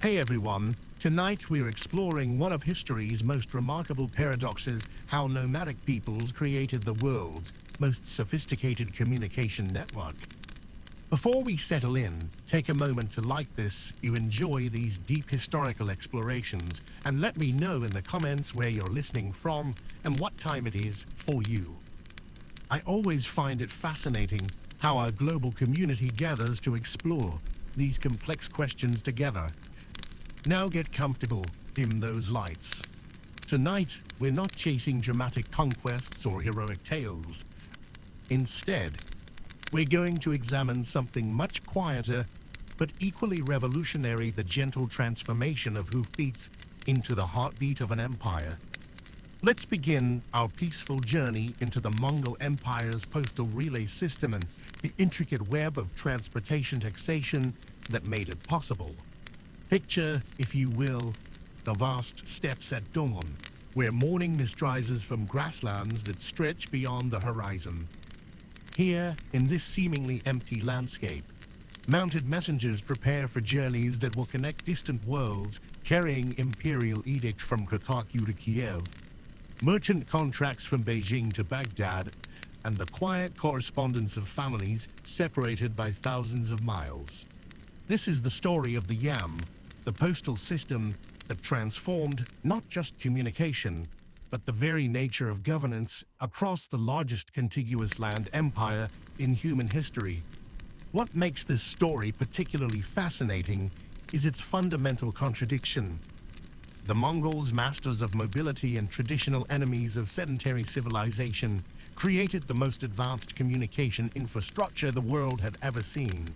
Hey everyone, tonight we're exploring one of history's most remarkable paradoxes, how nomadic peoples created the world's most sophisticated communication network. Before we settle in, take a moment to like this, you enjoy these deep historical explorations, and let me know in the comments where you're listening from and what time it is for you. I always find it fascinating how our global community gathers to explore these complex questions together. Now get comfortable, dim those lights. Tonight, we're not chasing dramatic conquests or heroic tales. Instead, we're going to examine something much quieter, but equally revolutionary: the gentle transformation of hoofbeats into the heartbeat of an empire. Let's begin our peaceful journey into the Mongol Empire's postal relay system and the intricate web of transportation taxation that made it possible. Picture, if you will, the vast steppes at dawn, where morning mist rises from grasslands that stretch beyond the horizon. Here, in this seemingly empty landscape, mounted messengers prepare for journeys that will connect distant worlds, carrying imperial edict from Kharkiv to Kiev, merchant contracts from Beijing to Baghdad, and the quiet correspondence of families separated by thousands of miles. This is the story of the YAM, the postal system that transformed not just communication, but the very nature of governance across the largest contiguous land empire in human history. What makes this story particularly fascinating is its fundamental contradiction. The Mongols, masters of mobility and traditional enemies of sedentary civilization, created the most advanced communication infrastructure the world had ever seen.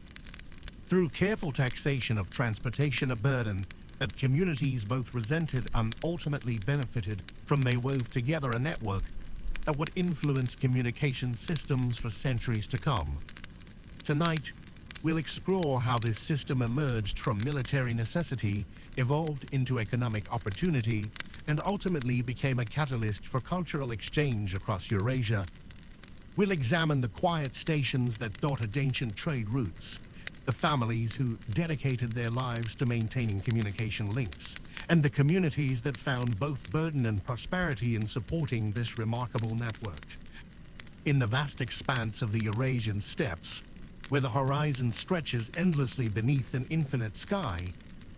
Through careful taxation of transportation, a burden that communities both resented and ultimately benefited from, they wove together a network that would influence communication systems for centuries to come. Tonight, we'll explore how this system emerged from military necessity, evolved into economic opportunity, and ultimately became a catalyst for cultural exchange across Eurasia. We'll examine the quiet stations that dotted ancient trade routes, the families who dedicated their lives to maintaining communication links, and the communities that found both burden and prosperity in supporting this remarkable network. In the vast expanse of the Eurasian steppes, where the horizon stretches endlessly beneath an infinite sky,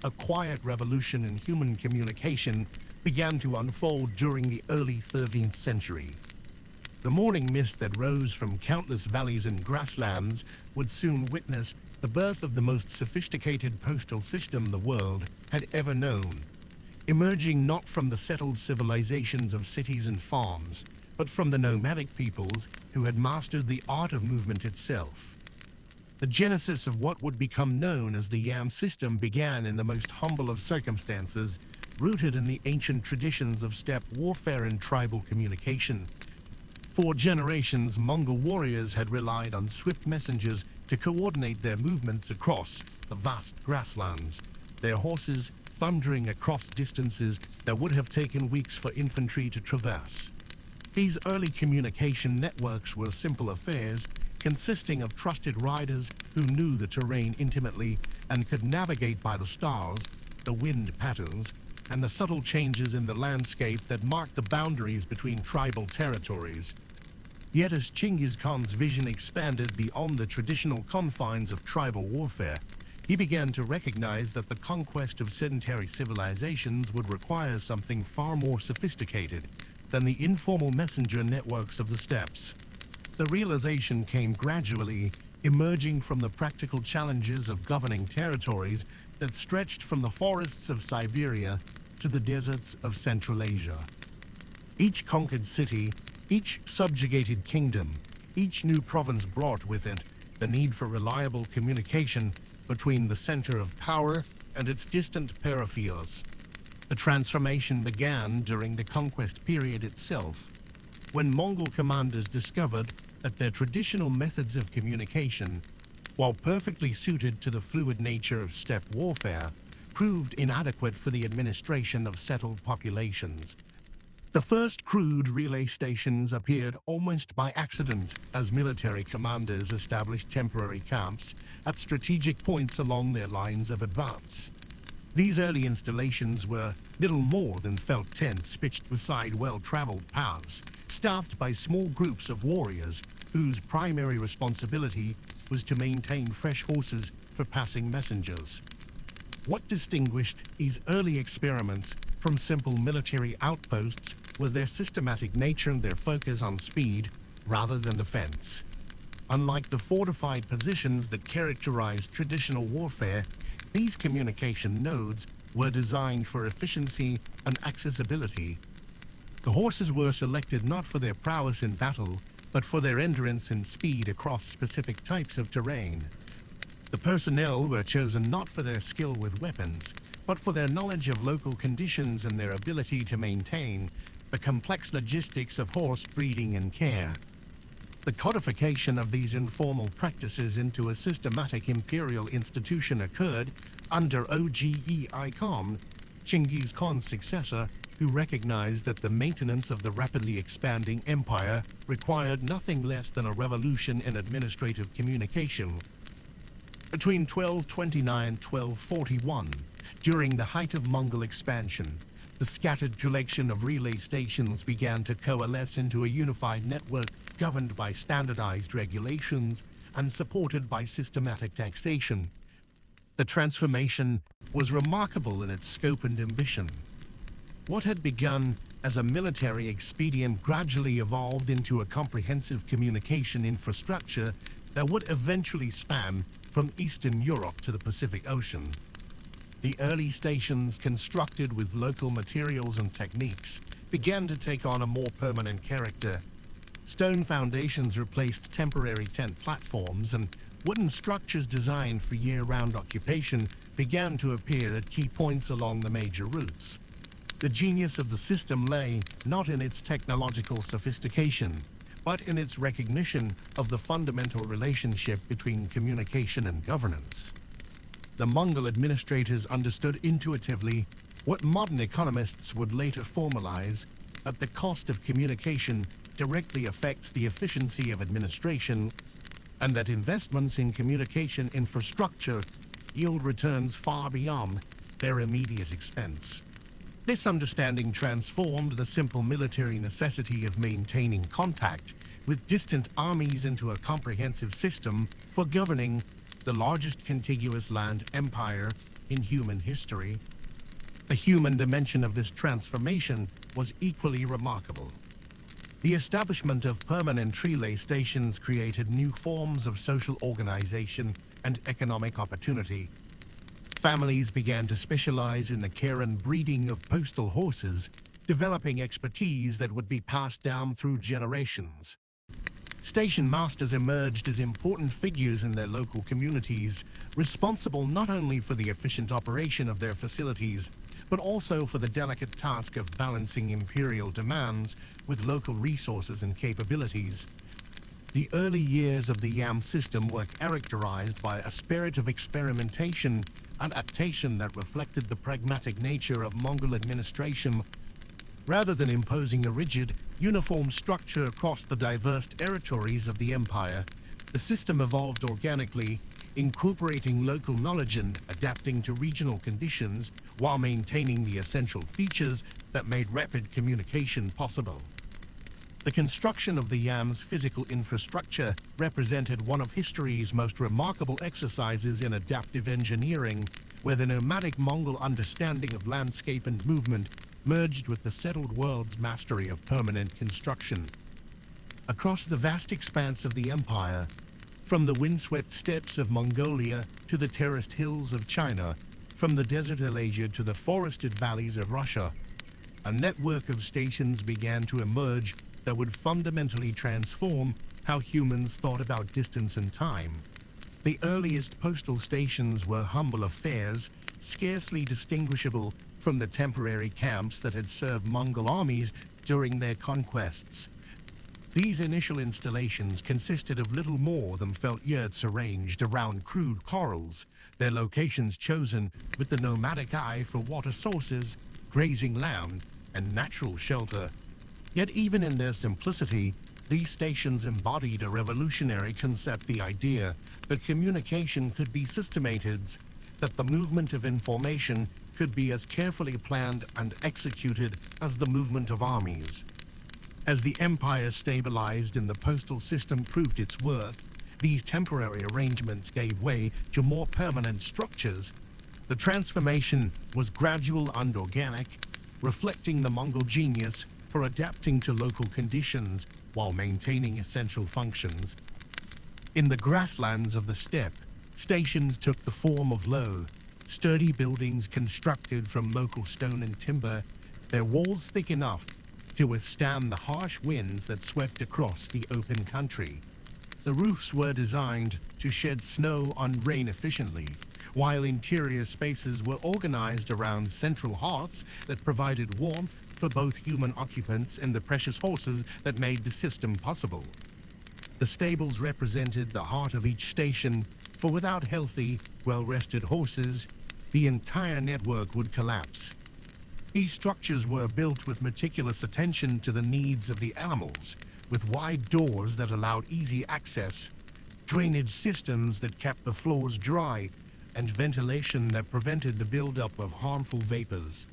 a quiet revolution in human communication began to unfold during the early 13th century. The morning mist that rose from countless valleys and grasslands would soon witness the birth of the most sophisticated postal system the world had ever known, emerging not from the settled civilizations of cities and farms, but from the nomadic peoples who had mastered the art of movement itself. The genesis of what would become known as the YAM system began in the most humble of circumstances, rooted in the ancient traditions of steppe warfare and tribal communication. For generations, Mongol warriors had relied on swift messengers to coordinate their movements across the vast grasslands, their horses thundering across distances that would have taken weeks for infantry to traverse. These early communication networks were simple affairs, consisting of trusted riders who knew the terrain intimately and could navigate by the stars, the wind patterns, and the subtle changes in the landscape that marked the boundaries between tribal territories. Yet as Genghis Khan's vision expanded beyond the traditional confines of tribal warfare, he began to recognize that the conquest of sedentary civilizations would require something far more sophisticated than the informal messenger networks of the steppes. The realization came gradually, emerging from the practical challenges of governing territories that stretched from the forests of Siberia to the deserts of Central Asia. Each conquered city, each subjugated kingdom, each new province brought with it the need for reliable communication between the center of power and its distant peripheries. The transformation began during the conquest period itself, when Mongol commanders discovered that their traditional methods of communication, while perfectly suited to the fluid nature of steppe warfare, proved inadequate for the administration of settled populations. The first crude relay stations appeared almost by accident as military commanders established temporary camps at strategic points along their lines of advance. These early installations were little more than felt tents pitched beside well-traveled paths, staffed by small groups of warriors whose primary responsibility was to maintain fresh horses for passing messengers. What distinguished these early experiments from simple military outposts was their systematic nature and their focus on speed rather than defense. Unlike the fortified positions that characterized traditional warfare, these communication nodes were designed for efficiency and accessibility. The horses were selected not for their prowess in battle, but for their endurance and speed across specific types of terrain. The personnel were chosen not for their skill with weapons, but for their knowledge of local conditions and their ability to maintain the complex logistics of horse breeding and care. The codification of these informal practices into a systematic imperial institution occurred under Ogei Khan, Chinggis Khan's successor, who recognized that the maintenance of the rapidly expanding empire required nothing less than a revolution in administrative communication. Between 1229 and 1241, during the height of Mongol expansion, the scattered collection of relay stations began to coalesce into a unified network governed by standardized regulations and supported by systematic taxation. The transformation was remarkable in its scope and ambition. What had begun as a military expedient gradually evolved into a comprehensive communication infrastructure that would eventually span from Eastern Europe to the Pacific Ocean. The early stations, constructed with local materials and techniques, began to take on a more permanent character. Stone foundations replaced temporary tent platforms, and wooden structures designed for year-round occupation began to appear at key points along the major routes. The genius of the system lay not in its technological sophistication, but in its recognition of the fundamental relationship between communication and governance. The Mongol administrators understood intuitively what modern economists would later formalize: that the cost of communication directly affects the efficiency of administration, and that investments in communication infrastructure yield returns far beyond their immediate expense. This understanding transformed the simple military necessity of maintaining contact with distant armies into a comprehensive system for governing the largest contiguous land empire in human history. The human dimension of this transformation was equally remarkable. The establishment of permanent relay stations created new forms of social organization and economic opportunity. Families began to specialize in the care and breeding of postal horses, developing expertise that would be passed down through generations. Station masters emerged as important figures in their local communities, responsible not only for the efficient operation of their facilities, but also for the delicate task of balancing imperial demands with local resources and capabilities. The early years of the YAM system were characterized by a spirit of experimentation and adaptation that reflected the pragmatic nature of Mongol administration. Rather than imposing a rigid, uniform structure across the diverse territories of the empire, the system evolved organically, incorporating local knowledge and adapting to regional conditions while maintaining the essential features that made rapid communication possible. The construction of the YAM's physical infrastructure represented one of history's most remarkable exercises in adaptive engineering, where the nomadic Mongol understanding of landscape and movement merged with the settled world's mastery of permanent construction. Across the vast expanse of the empire, from the windswept steppes of Mongolia to the terraced hills of China, from the desert of Asia to the forested valleys of Russia, a network of stations began to emerge that would fundamentally transform how humans thought about distance and time. The earliest postal stations were humble affairs, scarcely distinguishable from the temporary camps that had served Mongol armies during their conquests. These initial installations consisted of little more than felt yurts arranged around crude corrals, their locations chosen with the nomadic eye for water sources, grazing land, and natural shelter. Yet even in their simplicity, these stations embodied a revolutionary concept: the idea that communication could be systematized, that the movement of information could be as carefully planned and executed as the movement of armies. As the empire stabilized and the postal system proved its worth, these temporary arrangements gave way to more permanent structures. The transformation was gradual and organic, reflecting the Mongol genius for adapting to local conditions while maintaining essential functions. In the grasslands of the steppe, stations took the form of low, sturdy buildings constructed from local stone and timber, their walls thick enough to withstand the harsh winds that swept across the open country. The roofs were designed to shed snow and rain efficiently, while interior spaces were organized around central hearths that provided warmth for both human occupants and the precious horses that made the system possible. The stables represented the heart of each station, for without healthy, well-rested horses, the entire network would collapse. These structures were built with meticulous attention to the needs of the animals, with wide doors that allowed easy access, drainage systems that kept the floors dry, and ventilation that prevented the buildup of harmful vapors.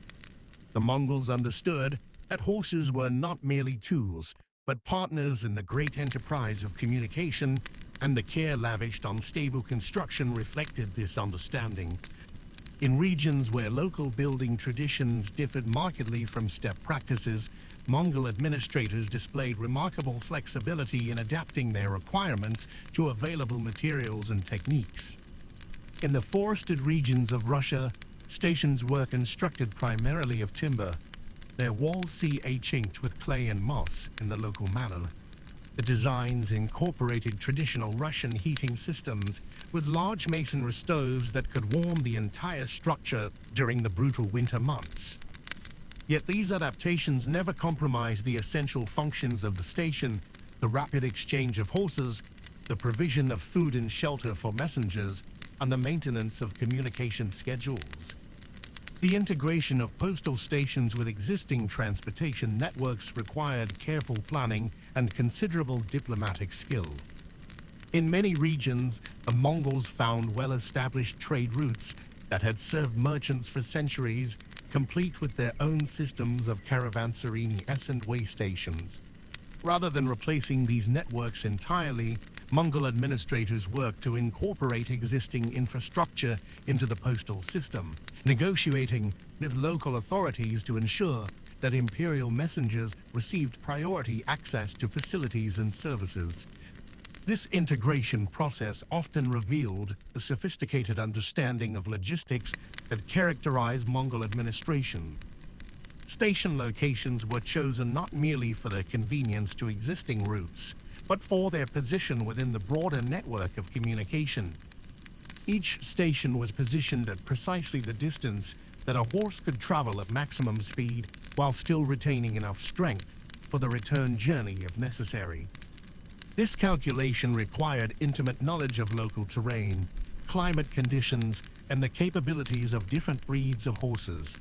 The Mongols understood that horses were not merely tools, but partners in the great enterprise of communication, and the care lavished on stable construction reflected this understanding. In regions where local building traditions differed markedly from steppe practices, Mongol administrators displayed remarkable flexibility in adapting their requirements to available materials and techniques. In the forested regions of Russia, stations were constructed primarily of timber. Their walls chinked with clay and moss in the local manner. The designs incorporated traditional Russian heating systems with large masonry stoves that could warm the entire structure during the brutal winter months. Yet these adaptations never compromised the essential functions of the station: the rapid exchange of horses, the provision of food and shelter for messengers, and the maintenance of communication schedules. The integration of postal stations with existing transportation networks required careful planning and considerable diplomatic skill. In many regions, the Mongols found well-established trade routes that had served merchants for centuries, complete with their own systems of caravanserais and way stations. Rather than replacing these networks entirely, Mongol administrators worked to incorporate existing infrastructure into the postal system, negotiating with local authorities to ensure that imperial messengers received priority access to facilities and services. This integration process often revealed the sophisticated understanding of logistics that characterized Mongol administration. Station locations were chosen not merely for their convenience to existing routes, but for their position within the broader network of communication. Each station was positioned at precisely the distance that a horse could travel at maximum speed while still retaining enough strength for the return journey if necessary. This calculation required intimate knowledge of local terrain, climate conditions, and the capabilities of different breeds of horses.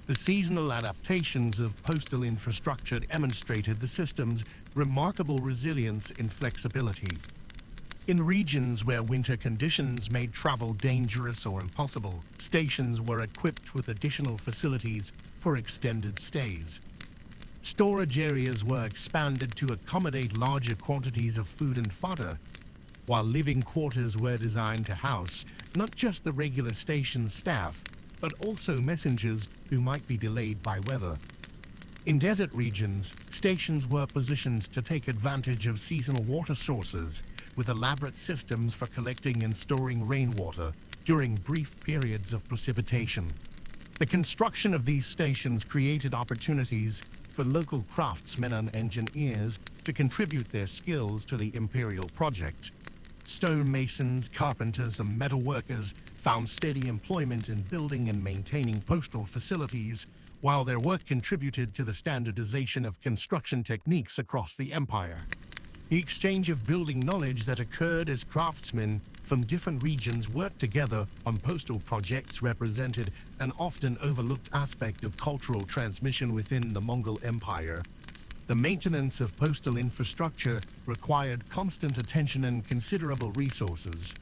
The seasonal adaptations of postal infrastructure demonstrated the system's remarkable resilience and flexibility. In regions where winter conditions made travel dangerous or impossible, stations were equipped with additional facilities for extended stays. Storage areas were expanded to accommodate larger quantities of food and fodder, while living quarters were designed to house not just the regular station staff, but also messengers who might be delayed by weather. In desert regions, stations were positioned to take advantage of seasonal water sources, with elaborate systems for collecting and storing rainwater during brief periods of precipitation. The construction of these stations created opportunities for local craftsmen and engineers to contribute their skills to the imperial project. Stonemasons, carpenters, and metalworkers found steady employment in building and maintaining postal facilities, while their work contributed to the standardization of construction techniques across the empire. The exchange of building knowledge that occurred as craftsmen from different regions worked together on postal projects represented an often overlooked aspect of cultural transmission within the Mongol Empire. The maintenance of postal infrastructure required constant attention and considerable resources.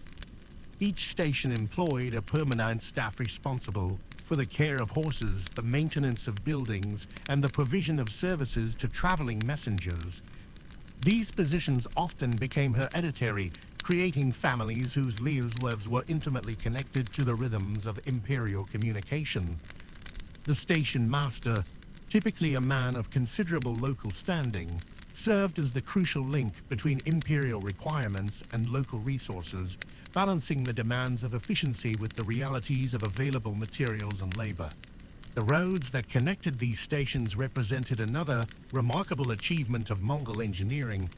Each station employed a permanent staff responsible for the care of horses, the maintenance of buildings, and the provision of services to traveling messengers. These positions often became hereditary, creating families whose lives were intimately connected to the rhythms of imperial communication. The station master, typically a man of considerable local standing, served as the crucial link between imperial requirements and local resources, balancing the demands of efficiency with the realities of available materials and labor. The roads that connected these stations represented another remarkable achievement of Mongol engineering.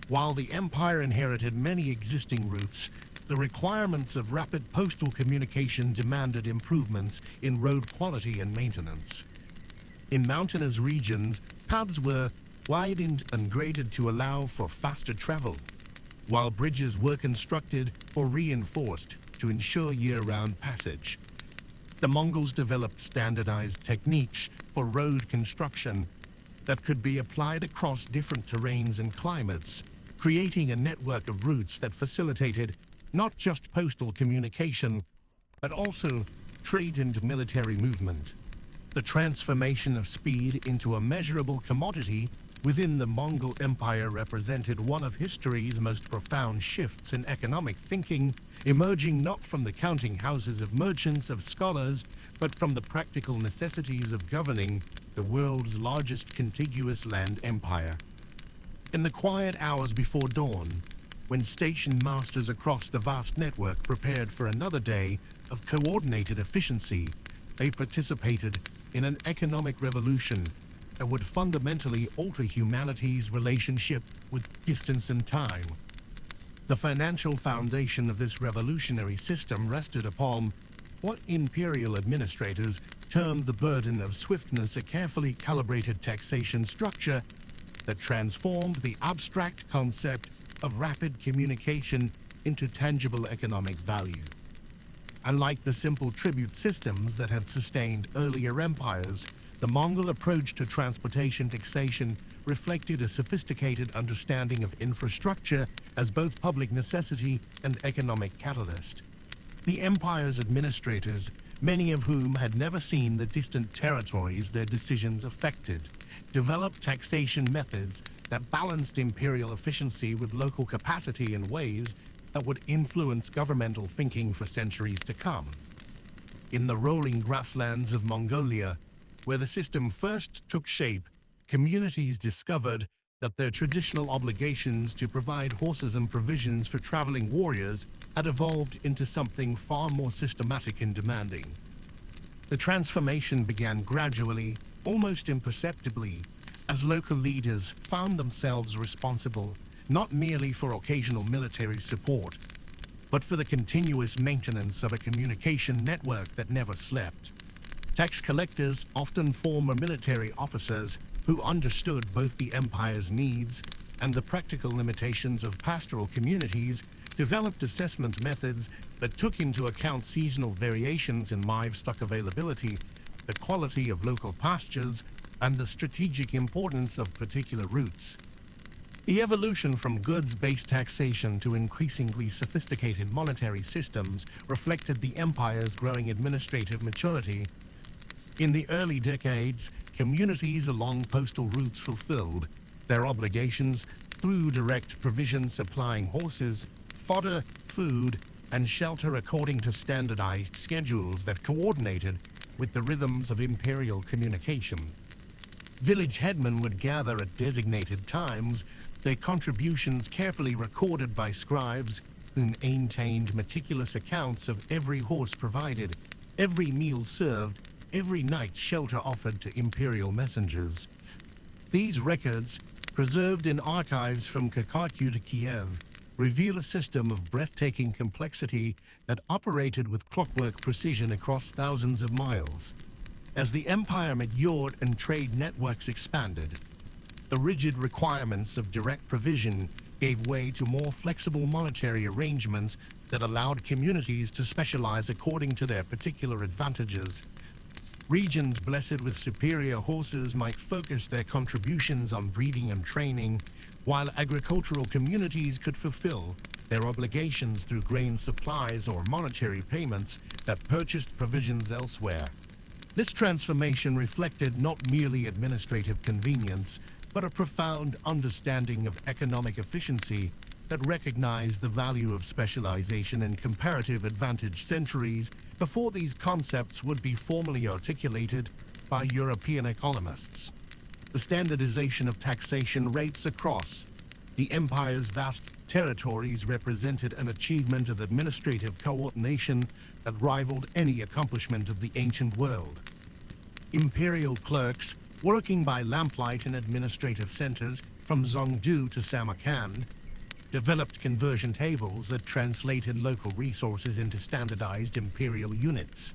While the empire inherited many existing routes, the requirements of rapid postal communication demanded improvements in road quality and maintenance. In mountainous regions, paths were widened and graded to allow for faster travel, while bridges were constructed or reinforced to ensure year-round passage. The Mongols developed standardized techniques for road construction that could be applied across different terrains and climates, creating a network of routes that facilitated not just postal communication, but also trade and military movement. The transformation of speed into a measurable commodity within the Mongol Empire represented one of history's most profound shifts in economic thinking, emerging not from the counting houses of merchants, of scholars, but from the practical necessities of governing the world's largest contiguous land empire. In the quiet hours before dawn, when station masters across the vast network prepared for another day of coordinated efficiency, they participated in an economic revolution that would fundamentally alter humanity's relationship with distance and time. The financial foundation of this revolutionary system rested upon what imperial administrators termed the burden of swiftness, a carefully calibrated taxation structure that transformed the abstract concept of rapid communication into tangible economic value. Unlike the simple tribute systems that had sustained earlier empires, the Mongol approach to transportation taxation reflected a sophisticated understanding of infrastructure as both public necessity and economic catalyst. The empire's administrators, many of whom had never seen the distant territories their decisions affected, developed taxation methods that balanced imperial efficiency with local capacity in ways that would influence governmental thinking for centuries to come. In the rolling grasslands of Mongolia, where the system first took shape, communities discovered that their traditional obligations to provide horses and provisions for traveling warriors had evolved into something far more systematic and demanding. The transformation began gradually, almost imperceptibly, as local leaders found themselves responsible not merely for occasional military support, but for the continuous maintenance of a communication network that never slept. Tax collectors, often former military officers who understood both the empire's needs and the practical limitations of pastoral communities, developed assessment methods that took into account seasonal variations in livestock availability, the quality of local pastures, and the strategic importance of particular routes. The evolution from goods-based taxation to increasingly sophisticated monetary systems reflected the empire's growing administrative maturity. In the early decades, communities along postal routes fulfilled their obligations through direct provision, supplying horses, fodder, food, and shelter according to standardized schedules that coordinated with the rhythms of imperial communication. Village headmen would gather at designated times, their contributions carefully recorded by scribes who maintained meticulous accounts of every horse provided, every meal served, every night's shelter offered to imperial messengers. These records, preserved in archives from Kharkiv to Kiev, reveal a system of breathtaking complexity that operated with clockwork precision across thousands of miles. As the empire matured and trade networks expanded, the rigid requirements of direct provision gave way to more flexible monetary arrangements that allowed communities to specialize according to their particular advantages. Regions blessed with superior horses might focus their contributions on breeding and training, while agricultural communities could fulfill their obligations through grain supplies or monetary payments that purchased provisions elsewhere. This transformation reflected not merely administrative convenience, but a profound understanding of economic efficiency that recognized the value of specialization and comparative advantage centuries before these concepts would be formally articulated by European economists. The standardization of taxation rates across the empire's vast territories represented an achievement of administrative coordination that rivaled any accomplishment of the ancient world. Imperial clerks, working by lamplight in administrative centers from Zhongdu to Samarkand, developed conversion tables that translated local resources into standardized imperial units.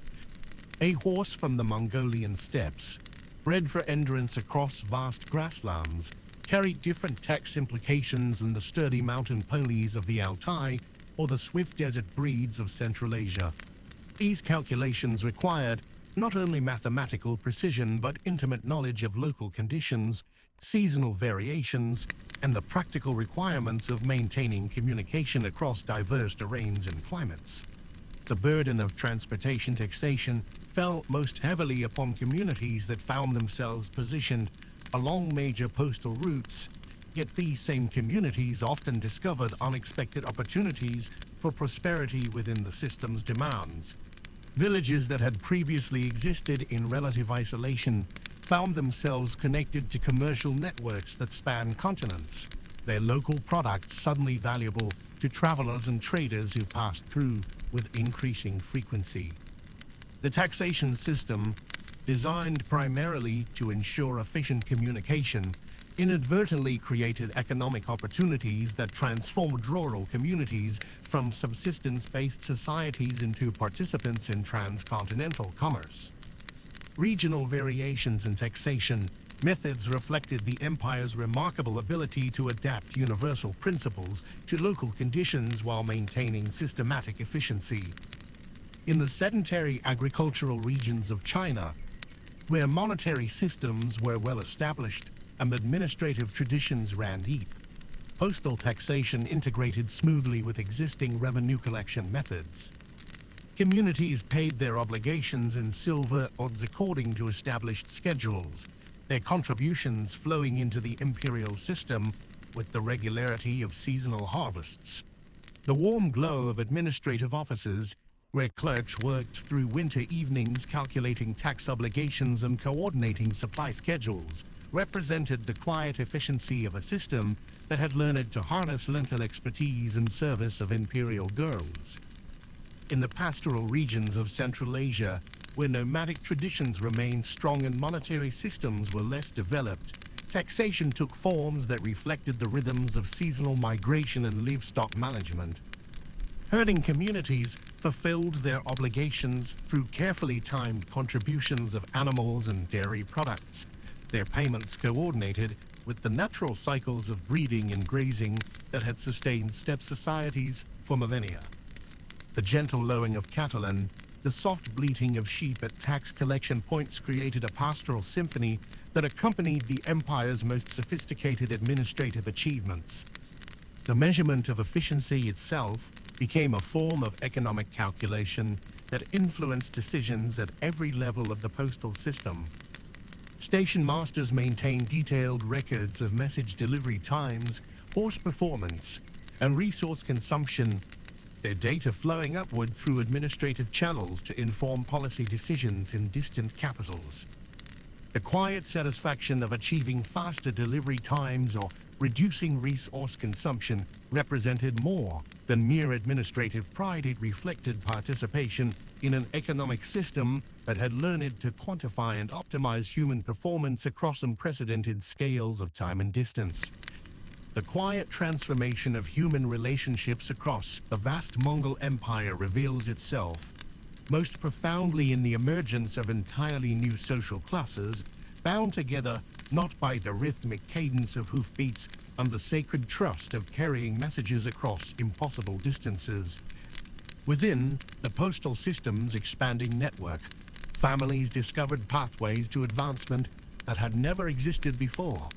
A horse from the Mongolian steppes, bred for endurance across vast grasslands, carried different tax implications than the sturdy mountain ponies of the Altai or the swift desert breeds of Central Asia. These calculations required not only mathematical precision but intimate knowledge of local conditions, seasonal variations, and the practical requirements of maintaining communication across diverse terrains and climates. The burden of transportation taxation fell most heavily upon communities that found themselves positioned along major postal routes, yet these same communities often discovered unexpected opportunities for prosperity within the system's demands. Villages that had previously existed in relative isolation found themselves connected to commercial networks that span continents, their local products suddenly valuable to travelers and traders who passed through with increasing frequency. The taxation system, designed primarily to ensure efficient communication, inadvertently created economic opportunities that transformed rural communities from subsistence-based societies into participants in transcontinental commerce. Regional variations in taxation methods reflected the empire's remarkable ability to adapt universal principles to local conditions while maintaining systematic efficiency. In the sedentary agricultural regions of China, where monetary systems were well established and administrative traditions ran deep, postal taxation integrated smoothly with existing revenue collection methods. Communities paid their obligations in silver odds according to established schedules, their contributions flowing into the imperial system with the regularity of seasonal harvests. The warm glow of administrative offices, where clerks worked through winter evenings calculating tax obligations and coordinating supply schedules, represented the quiet efficiency of a system that had learned to harness lentil expertise in service of imperial girls. In the pastoral regions of Central Asia, where nomadic traditions remained strong and monetary systems were less developed, taxation took forms that reflected the rhythms of seasonal migration and livestock management. Herding communities fulfilled their obligations through carefully timed contributions of animals and dairy products, their payments coordinated with the natural cycles of breeding and grazing that had sustained steppe societies for millennia. The gentle lowing of cattle and the soft bleating of sheep at tax collection points created a pastoral symphony that accompanied the empire's most sophisticated administrative achievements. The measurement of efficiency itself became a form of economic calculation that influenced decisions at every level of the postal system. Station masters maintained detailed records of message delivery times, horse performance, and resource consumption, their data flowing upward through administrative channels to inform policy decisions in distant capitals. The quiet satisfaction of achieving faster delivery times or reducing resource consumption represented more than mere administrative pride. It reflected participation in an economic system that had learned to quantify and optimize human performance across unprecedented scales of time and distance. The quiet transformation of human relationships across the vast Mongol Empire reveals itself most profoundly in the emergence of entirely new social classes, bound together not by the rhythmic cadence of hoofbeats and the sacred trust of carrying messages across impossible distances. Within the postal system's expanding network, families discovered pathways to advancement that had never existed before,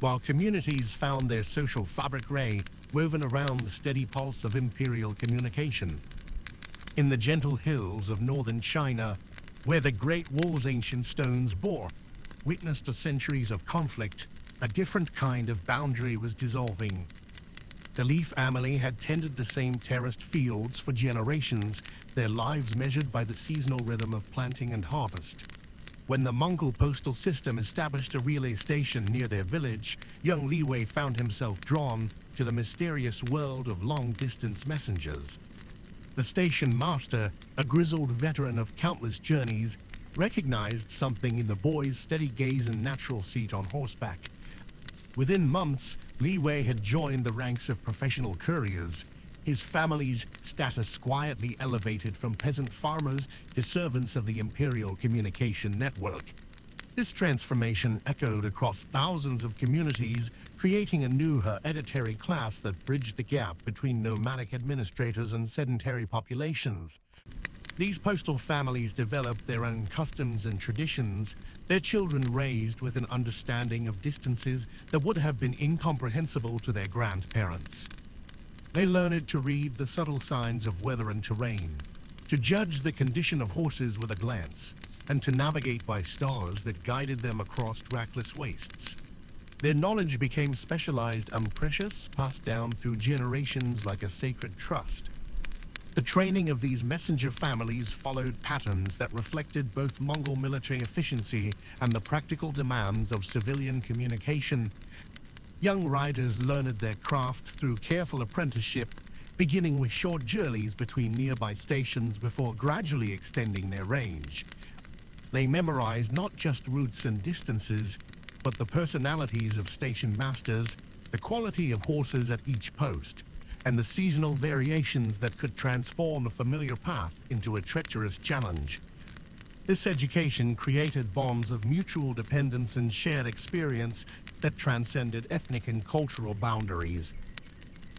while communities found their social fabric woven around the steady pulse of imperial communication. in the gentle hills of northern China, where the Great Wall's ancient stones bore witness to centuries of conflict, a different kind of boundary was dissolving. The Li family had tended the same terraced fields for generations, their lives measured by the seasonal rhythm of planting and harvest. When the Mongol postal system established a relay station near their village, young Li Wei found himself drawn to the mysterious world of long-distance messengers. The station master, a grizzled veteran of countless journeys, recognized something in the boy's steady gaze and natural seat on horseback. Within months, Li Wei had joined the ranks of professional couriers, his family's status quietly elevated from peasant farmers to servants of the imperial communication network. This transformation echoed across thousands of communities, creating a new hereditary class that bridged the gap between nomadic administrators and sedentary populations. These postal families developed their own customs and traditions, their children raised with an understanding of distances that would have been incomprehensible to their grandparents. They learned to read the subtle signs of weather and terrain, to judge the condition of horses with a glance, and to navigate by stars that guided them across trackless wastes. Their knowledge became specialized and precious, passed down through generations like a sacred trust. The training of these messenger families followed patterns that reflected both Mongol military efficiency and the practical demands of civilian communication. Young riders learned their craft through careful apprenticeship, beginning with short journeys between nearby stations before gradually extending their range. They memorized not just routes and distances, but the personalities of station masters, the quality of horses at each post, and the seasonal variations that could transform a familiar path into a treacherous challenge. This education created bonds of mutual dependence and shared experience that transcended ethnic and cultural boundaries.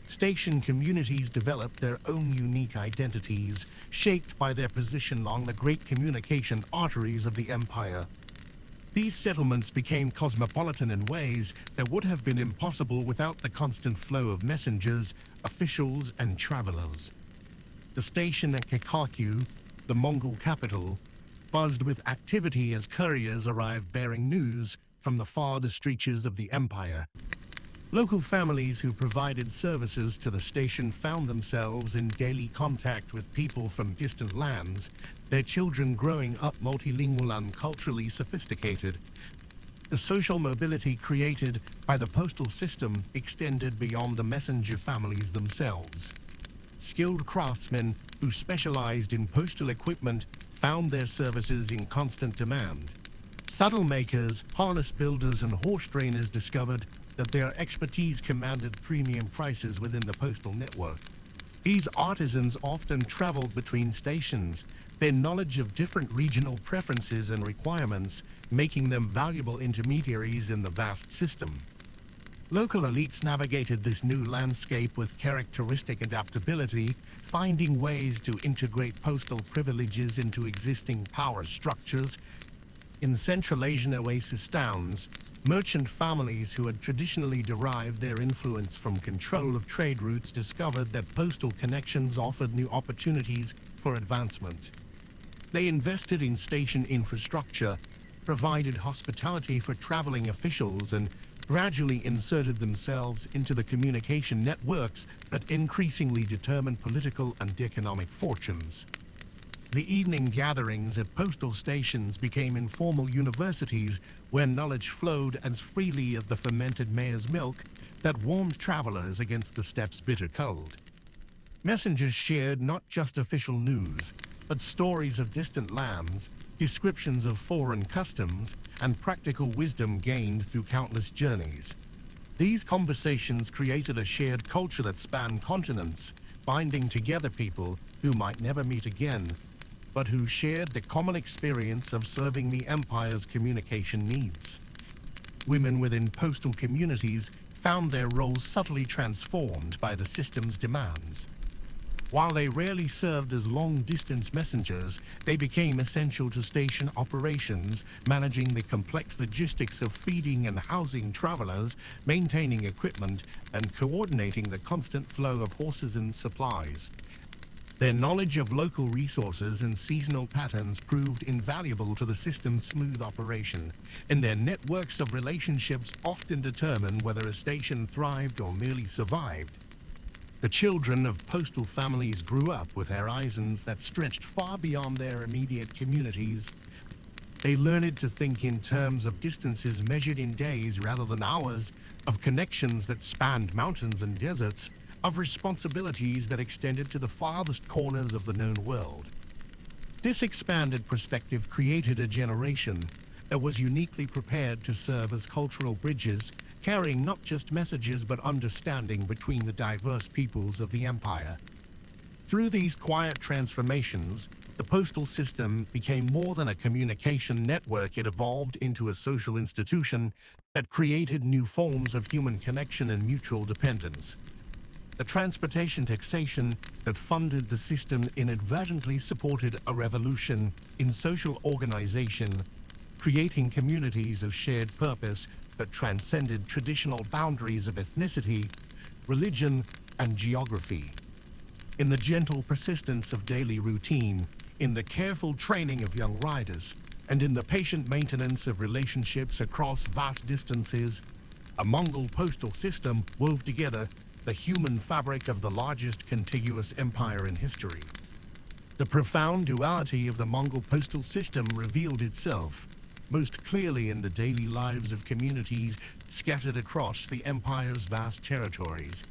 Station communities developed their own unique identities, shaped by their position along the great communication arteries of the empire. These settlements became cosmopolitan in ways that would have been impossible without the constant flow of messengers, officials, and travelers. The station at Kekakyu, the Mongol capital, buzzed with activity as couriers arrived bearing news from the farthest reaches of the empire. Local families who provided services to the station found themselves in daily contact with people from distant lands, their children growing up multilingual and culturally sophisticated. The social mobility created by the postal system extended beyond the messenger families themselves. Skilled craftsmen who specialized in postal equipment found their services in constant demand. Saddle makers, harness builders, and horse trainers discovered that their expertise commanded premium prices within the postal network. These artisans often traveled between stations, their knowledge of different regional preferences and requirements making them valuable intermediaries in the vast system. Local elites navigated this new landscape with characteristic adaptability, finding ways to integrate postal privileges into existing power structures. In Central Asian oasis towns, merchant families who had traditionally derived their influence from control of trade routes discovered that postal connections offered new opportunities for advancement. They invested in station infrastructure, provided hospitality for traveling officials, and gradually inserted themselves into the communication networks that increasingly determined political and economic fortunes. The evening gatherings at postal stations became informal universities where knowledge flowed as freely as the fermented mare's milk that warmed travelers against the steppes' bitter cold. Messengers shared not just official news, but stories of distant lands, descriptions of foreign customs, and practical wisdom gained through countless journeys. These conversations created a shared culture that spanned continents, binding together people who might never meet again, but who shared the common experience of serving the empire's communication needs. Women within postal communities found their roles subtly transformed by the system's demands. While they rarely served as long-distance messengers, they became essential to station operations, managing the complex logistics of feeding and housing travelers, maintaining equipment, and coordinating the constant flow of horses and supplies. Their knowledge of local resources and seasonal patterns proved invaluable to the system's smooth operation, and their networks of relationships often determined whether a station thrived or merely survived. The children of postal families grew up with horizons that stretched far beyond their immediate communities. They learned to think in terms of distances measured in days rather than hours, of connections that spanned mountains and deserts, of responsibilities that extended to the farthest corners of the known world. This expanded perspective created a generation that was uniquely prepared to serve as cultural bridges, carrying not just messages but understanding between the diverse peoples of the empire. Through these quiet transformations, the postal system became more than a communication network. It evolved into a social institution that created new forms of human connection and mutual dependence. The transportation taxation that funded the system inadvertently supported a revolution in social organization, creating communities of shared purpose that transcended traditional boundaries of ethnicity, religion, and geography. In the gentle persistence of daily routine, in the careful training of young riders, and in the patient maintenance of relationships across vast distances, a Mongol postal system wove together the human fabric of the largest contiguous empire in history. The profound duality of the Mongol postal system revealed itself most clearly in the daily lives of communities scattered across the empire's vast territories.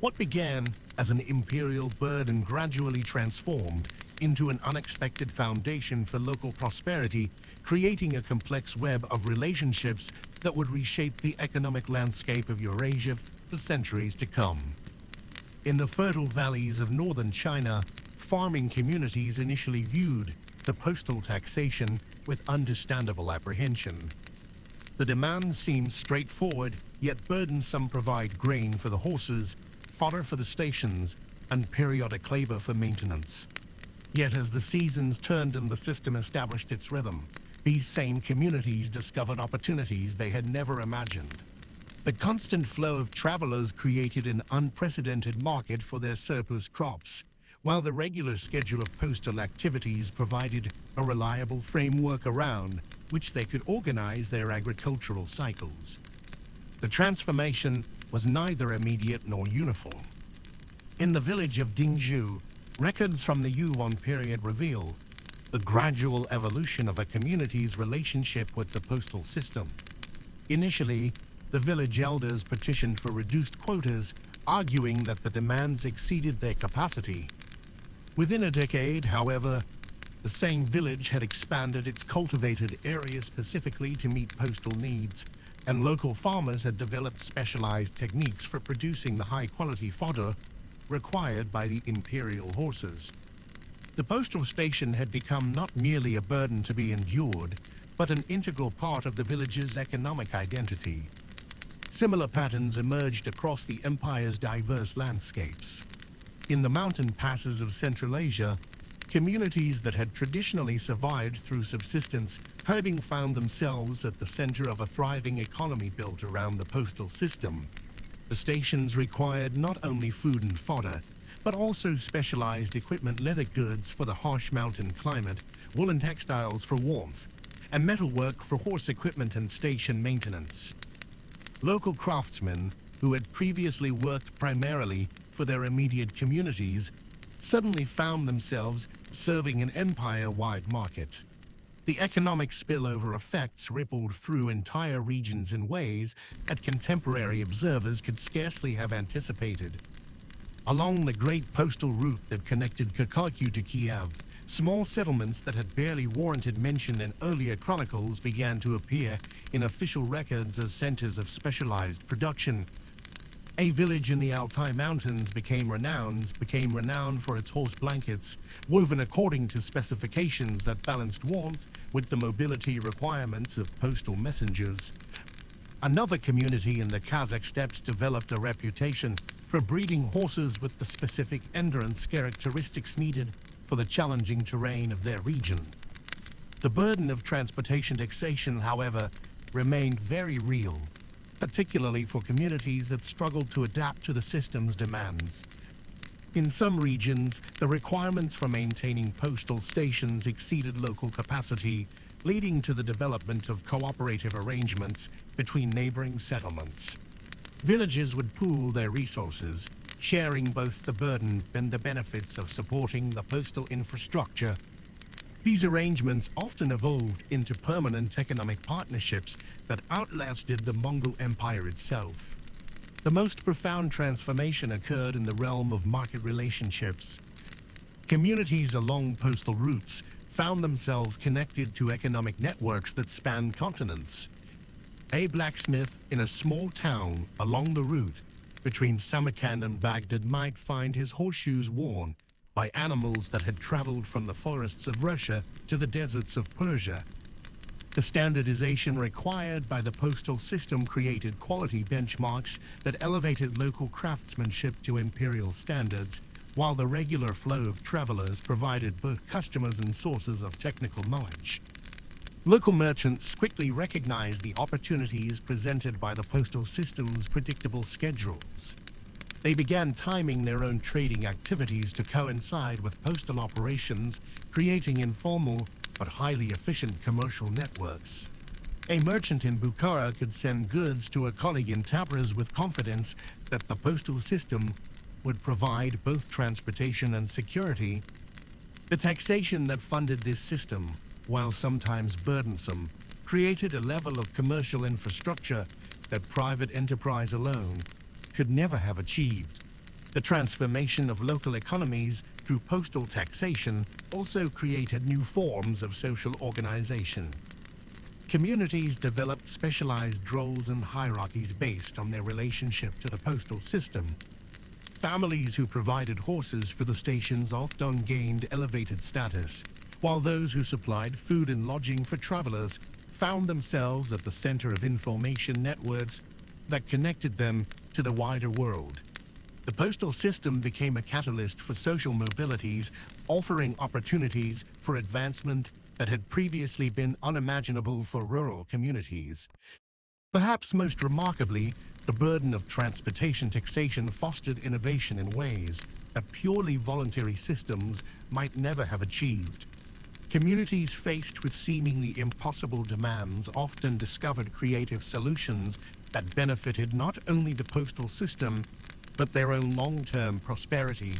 What began as an imperial burden gradually transformed into an unexpected foundation for local prosperity, creating a complex web of relationships that would reshape the economic landscape of Eurasia for centuries to come. In the fertile valleys of northern China, farming communities initially viewed the postal taxation with understandable apprehension. The demands seemed straightforward, yet burdensome: provide grain for the horses, fodder for the stations, and periodic labor for maintenance. Yet as the seasons turned and the system established its rhythm, these same communities discovered opportunities they had never imagined. The constant flow of travelers created an unprecedented market for their surplus crops, while the regular schedule of postal activities provided a reliable framework around which they could organize their agricultural cycles. The transformation was neither immediate nor uniform. In the village of Dingzhou, records from the Yuan period reveal the gradual evolution of a community's relationship with the postal system. Initially, the village elders petitioned for reduced quotas, arguing that the demands exceeded their capacity. Within a decade, however, the same village had expanded its cultivated area specifically to meet postal needs, and local farmers had developed specialized techniques for producing the high-quality fodder required by the imperial horses. The postal station had become not merely a burden to be endured, but an integral part of the village's economic identity. Similar patterns emerged across the empire's diverse landscapes. In the mountain passes of Central Asia, communities that had traditionally survived through subsistence herding found themselves at the center of a thriving economy built around the postal system. The stations required not only food and fodder, but also specialized equipment: leather goods for the harsh mountain climate, woolen textiles for warmth, and metalwork for horse equipment and station maintenance. Local craftsmen, who had previously worked primarily for their immediate communities, suddenly found themselves serving an empire-wide market. The economic spillover effects rippled through entire regions in ways that contemporary observers could scarcely have anticipated. Along the great postal route that connected Kharkiv to Kiev, small settlements that had barely warranted mention in earlier chronicles began to appear in official records as centers of specialized production. A village in the Altai Mountains became renowned for its horse blankets, woven according to specifications that balanced warmth with the mobility requirements of postal messengers. Another community in the Kazakh steppes developed a reputation for breeding horses with the specific endurance characteristics needed for the challenging terrain of their region. The burden of transportation taxation, however, remained very real, particularly for communities that struggled to adapt to the system's demands. In some regions, the requirements for maintaining postal stations exceeded local capacity, leading to the development of cooperative arrangements between neighboring settlements. Villages would pool their resources, sharing both the burden and the benefits of supporting the postal infrastructure. These arrangements often evolved into permanent economic partnerships that outlasted the Mongol Empire itself. The most profound transformation occurred in the realm of market relationships. Communities along postal routes found themselves connected to economic networks that spanned continents. A blacksmith in a small town along the route between Samarkand and Baghdad might find his horseshoes worn by animals that had traveled from the forests of Russia to the deserts of Persia. The standardization required by the postal system created quality benchmarks that elevated local craftsmanship to imperial standards, while the regular flow of travelers provided both customers and sources of technical knowledge. Local merchants quickly recognized the opportunities presented by the postal system's predictable schedules. They began timing their own trading activities to coincide with postal operations, creating informal but highly efficient commercial networks. A merchant in Bukhara could send goods to a colleague in Tabriz with confidence that the postal system would provide both transportation and security. The taxation that funded this system, while sometimes burdensome, created a level of commercial infrastructure that private enterprise alone could never have achieved. The transformation of local economies through postal taxation also created new forms of social organization. Communities developed specialized roles and hierarchies based on their relationship to the postal system. Families who provided horses for the stations often gained elevated status, while those who supplied food and lodging for travelers found themselves at the center of information networks that connected them to the wider world. The postal system became a catalyst for social mobilities, offering opportunities for advancement that had previously been unimaginable for rural communities. Perhaps most remarkably, the burden of transportation taxation fostered innovation in ways that purely voluntary systems might never have achieved. Communities faced with seemingly impossible demands often discovered creative solutions that benefited not only the postal system, but their own long-term prosperity.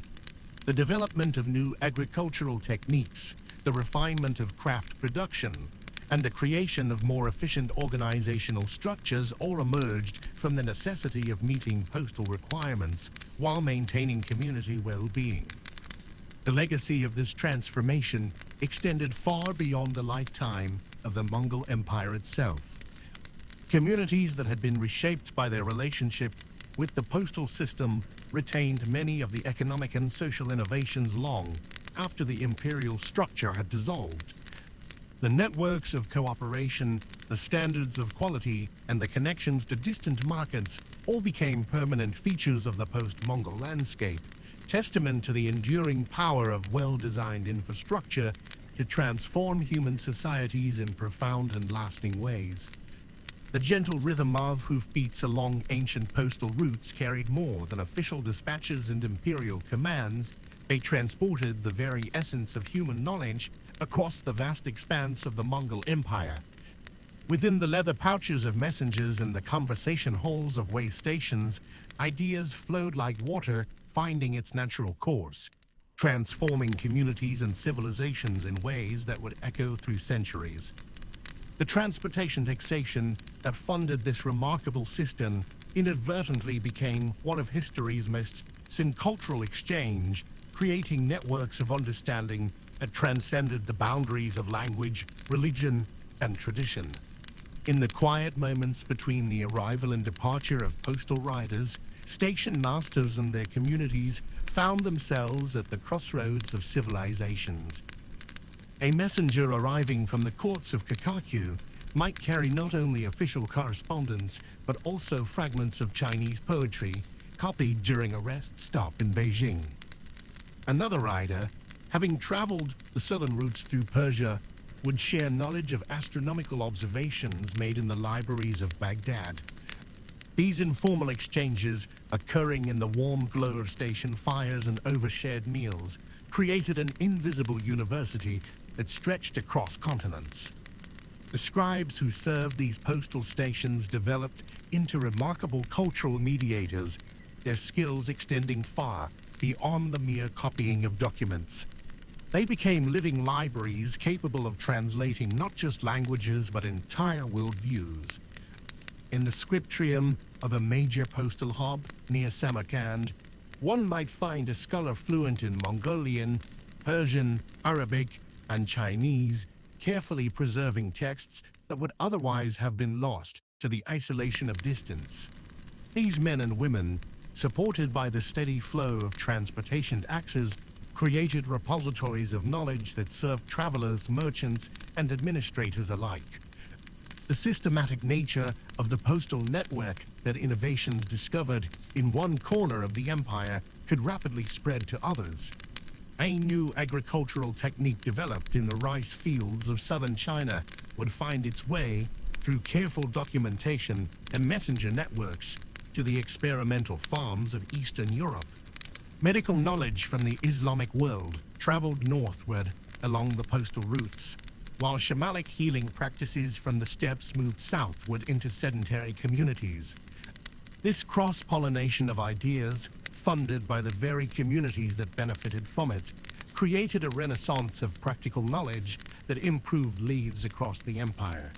The development of new agricultural techniques, the refinement of craft production, and the creation of more efficient organizational structures all emerged from the necessity of meeting postal requirements while maintaining community well-being. The legacy of this transformation extended far beyond the lifetime of the Mongol Empire itself. Communities that had been reshaped by their relationship with the postal system retained many of the economic and social innovations long after the imperial structure had dissolved. The networks of cooperation, the standards of quality, and the connections to distant markets all became permanent features of the post-Mongol landscape, testament to the enduring power of well-designed infrastructure to transform human societies in profound and lasting ways. The gentle rhythm of hoofbeats along ancient postal routes carried more than official dispatches and imperial commands. They transported the very essence of human knowledge across the vast expanse of the Mongol Empire. Within the leather pouches of messengers and the conversation halls of way stations, ideas flowed like water, finding its natural course, transforming communities and civilizations in ways that would echo through centuries. The transportation taxation that funded this remarkable system inadvertently became one of history's most syncultural exchange, creating networks of understanding that transcended the boundaries of language, religion, and tradition. In the quiet moments between the arrival and departure of postal riders, station masters and their communities found themselves at the crossroads of civilizations. A messenger arriving from the courts of Kakakyu might carry not only official correspondence, but also fragments of Chinese poetry copied during a rest stop in Beijing. Another rider, having traveled the southern routes through Persia, would share knowledge of astronomical observations made in the libraries of Baghdad. These informal exchanges, occurring in the warm glow of station fires and overshared meals, created an invisible university that stretched across continents. The scribes who served these postal stations developed into remarkable cultural mediators, their skills extending far beyond the mere copying of documents. They became living libraries capable of translating not just languages but entire worldviews. In the scriptorium of a major postal hub near Samarkand, one might find a scholar fluent in Mongolian, Persian, Arabic, and Chinese, carefully preserving texts that would otherwise have been lost to the isolation of distance. These men and women, supported by the steady flow of transportation access, created repositories of knowledge that served travelers, merchants, and administrators alike. The systematic nature of the postal network that innovations discovered in one corner of the empire could rapidly spread to others. A new agricultural technique developed in the rice fields of southern China would find its way, through careful documentation and messenger networks, to the experimental farms of Eastern Europe. Medical knowledge from the Islamic world traveled northward along the postal routes, while shamanic healing practices from the steppes moved southward into sedentary communities. This cross-pollination of ideas, funded by the very communities that benefited from it, created a renaissance of practical knowledge that improved lives across the empire.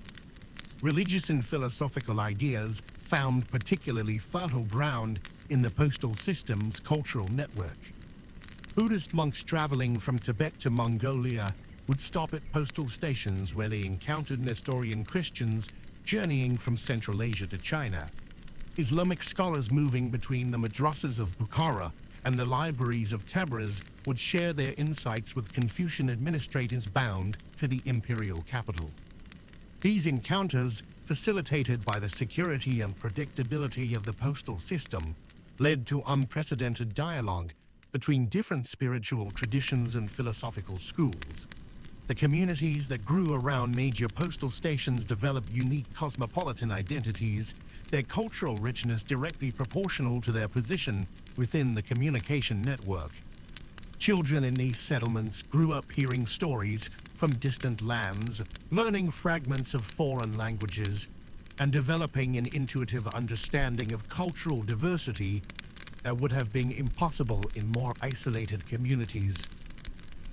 Religious and philosophical ideas found particularly fertile ground in the postal system's cultural network. Buddhist monks traveling from Tibet to Mongolia would stop at postal stations where they encountered Nestorian Christians journeying from Central Asia to China. Islamic scholars moving between the madrasas of Bukhara and the libraries of Tabriz would share their insights with Confucian administrators bound for the imperial capital. These encounters, facilitated by the security and predictability of the postal system, led to unprecedented dialogue between different spiritual traditions and philosophical schools. The communities that grew around major postal stations developed unique cosmopolitan identities, their cultural richness directly proportional to their position within the communication network. Children in these settlements grew up hearing stories from distant lands, learning fragments of foreign languages, and developing an intuitive understanding of cultural diversity that would have been impossible in more isolated communities.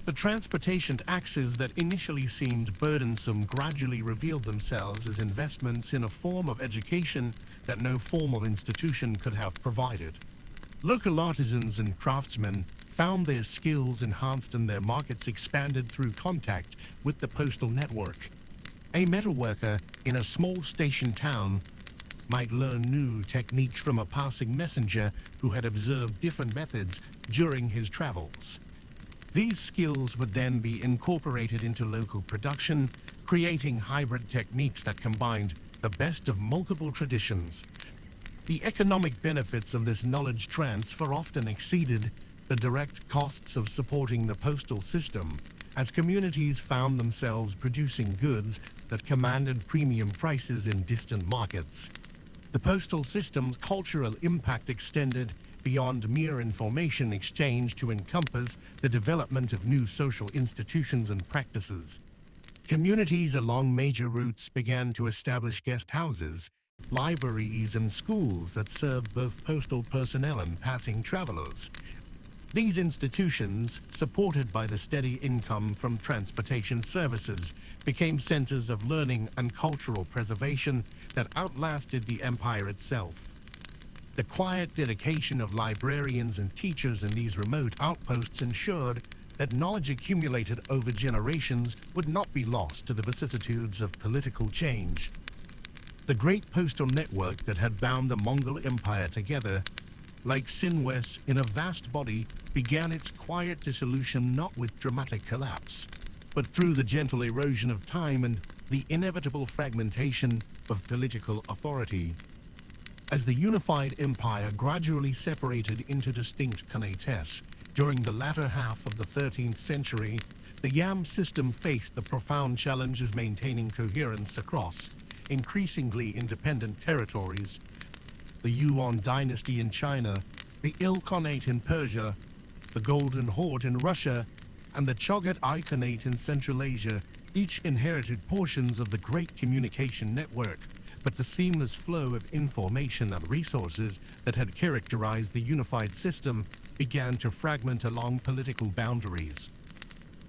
The transportation axes that initially seemed burdensome gradually revealed themselves as investments in a form of education that no formal institution could have provided. Local artisans and craftsmen found their skills enhanced and their markets expanded through contact with the postal network. A metalworker in a small station town might learn new techniques from a passing messenger who had observed different methods during his travels. These skills would then be incorporated into local production, creating hybrid techniques that combined the best of multiple traditions. The economic benefits of this knowledge transfer often exceeded the direct costs of supporting the postal system, as communities found themselves producing goods that commanded premium prices in distant markets. The postal system's cultural impact extended beyond mere information exchange to encompass the development of new social institutions and practices. Communities along major routes began to establish guest houses, libraries, and schools that served both postal personnel and passing travelers. These institutions, supported by the steady income from transportation services, became centers of learning and cultural preservation that outlasted the empire itself. The quiet dedication of librarians and teachers in these remote outposts ensured that knowledge accumulated over generations would not be lost to the vicissitudes of political change. The great postal network that had bound the Mongol Empire together, like sinuous in a vast body, began its quiet dissolution not with dramatic collapse, but through the gentle erosion of time and the inevitable fragmentation of political authority. As the unified empire gradually separated into distinct khanates during the latter half of the 13th century, the Yam system faced the profound challenge of maintaining coherence across increasingly independent territories. the Yuan dynasty in China, the Ilkhanate in Persia, the Golden Horde in Russia, and the Chogat Khanate in Central Asia, each inherited portions of the great communication network, but the seamless flow of information and resources that had characterized the unified system began to fragment along political boundaries.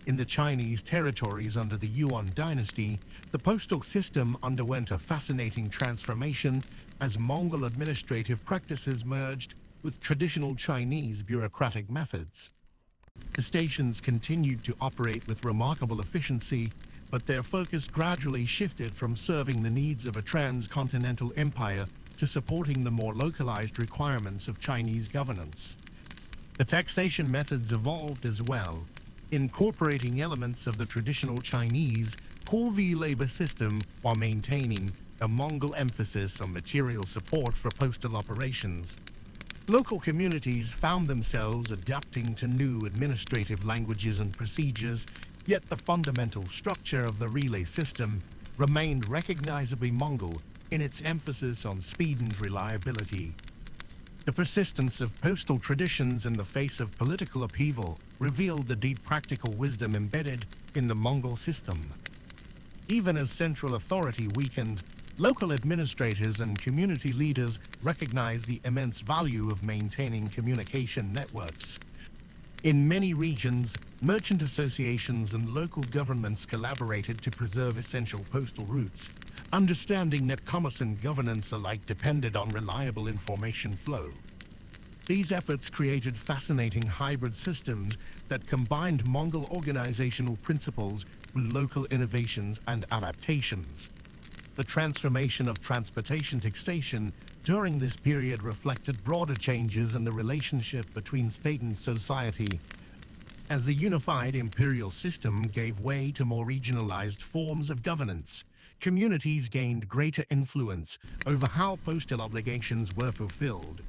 In the Chinese territories under the Yuan dynasty, the postal system underwent a fascinating transformation as Mongol administrative practices merged with traditional Chinese bureaucratic methods. The stations continued to operate with remarkable efficiency, but their focus gradually shifted from serving the needs of a transcontinental empire to supporting the more localized requirements of Chinese governance. The taxation methods evolved as well, incorporating elements of the traditional Chinese corvée labor system while maintaining a Mongol emphasis on material support for postal operations. Local communities found themselves adapting to new administrative languages and procedures, yet the fundamental structure of the relay system remained recognizably Mongol in its emphasis on speed and reliability. The persistence of postal traditions in the face of political upheaval revealed the deep practical wisdom embedded in the Mongol system. Even as central authority weakened, local administrators and community leaders recognized the immense value of maintaining communication networks. In many regions, merchant associations and local governments collaborated to preserve essential postal routes, understanding that commerce and governance alike depended on reliable information flow. These efforts created fascinating hybrid systems that combined Mongol organizational principles with local innovations and adaptations. The transformation of transportation taxation during this period reflected broader changes in the relationship between state and society, as the unified imperial system gave way to more regionalized forms of governance. Communities gained greater influence over how postal obligations were fulfilled.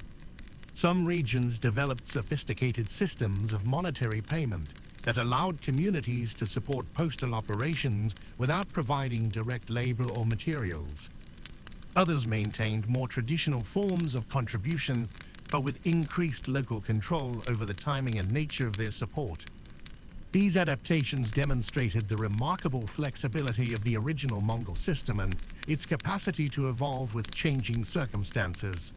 Some regions developed sophisticated systems of monetary payment that allowed communities to support postal operations without providing direct labor or materials. Others maintained more traditional forms of contribution, but with increased local control over the timing and nature of their support. These adaptations demonstrated the remarkable flexibility of the original Mongol system and its capacity to evolve with changing circumstances.